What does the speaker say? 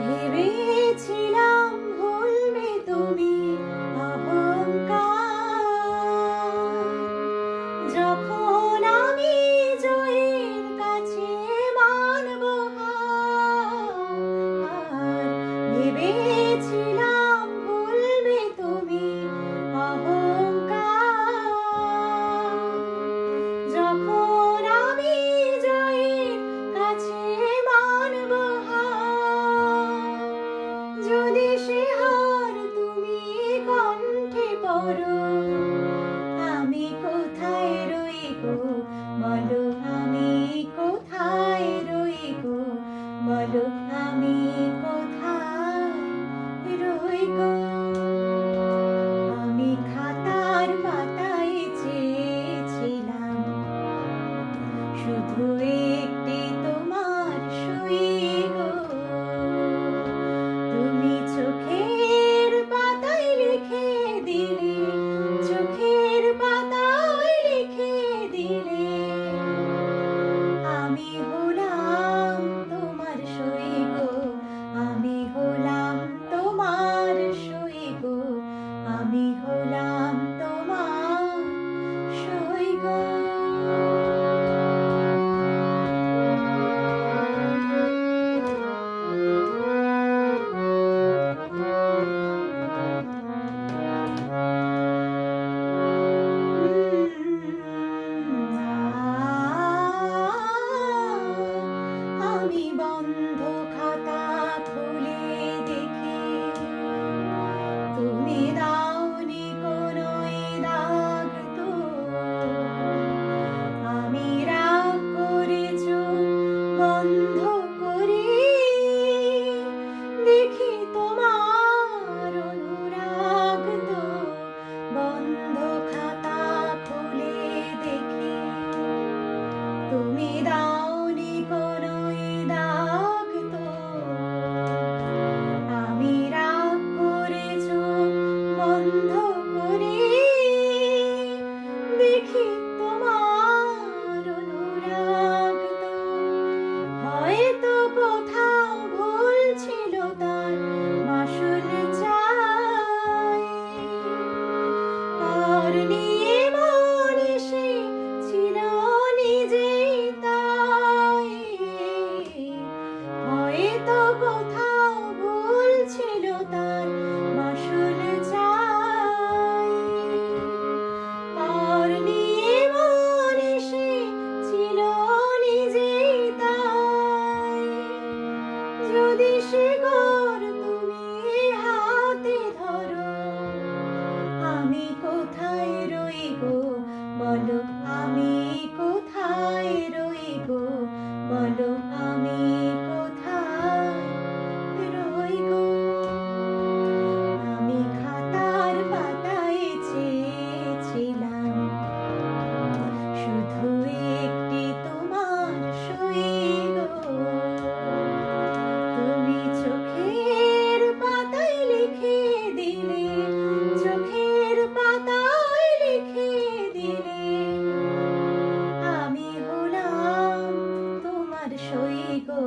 ভেবেছিলাম ভুলবে তুমি অহংকার, যখন আমি জয়ের কাছে মানব হার। ভেবেছিলাম ভুলবে তুমি অহংকার, যখন আমি জয়ের কাছে মানব হার। যদি সে হার তুমি কণ্ঠে পড়ো, আমি কোথায় রই গো বলো, আমি কোথায় রই গো বলো, আমি কোথায় রই গো। আমি খাতার পাতায় চেয়েছিলাম শুধু একটি তোমার সই গো। তুমি চোখের পাতায় লিখে দিলে, চোখের পাতায় লিখে দিলে, আমি হলাম তোমার সই গো, আমি হলাম তোমার সই গো, আমি হলাম তোমার সই গো। আমি বন্ধ খাতা খুলে দেখি, তুমি দাওনি কোনো দাগ তো। আমি রাগ করেছো বন্ধ করে দেখি তোমার অনুরাগ তো। বন্ধ খাতা খুলে দেখি, তুমি দাওনি কোনো দাগ তো। আমি রাগ করেছো বন্ধ করে দেখি তোমার অনুরাগ তো। হয়তো কোথাও ভুল ছিল তার মাসুল চাই, আর নিয়ে মন এসেছিল নিজেই তাই। হয়তো কোথাও ভুল ছিল তার মাসুল চাই, আর নিয়ে মন এসেছিল নিজেই তাই। যদি সে ঘর তুমি হাতে ধরো, আমি কোথায় রই গো বলো, আমি কোথায় রই গো বলো, আমি কোথায় রই গো। আমি খাতার পাতায় চেয়েছিলাম শুধু একটি তোমার সই গো। তুমি চোখের পাতায় লিখে দিলে, চোখের পাতায় লিখে দিলে, আমি হলাম তোমার সই গো।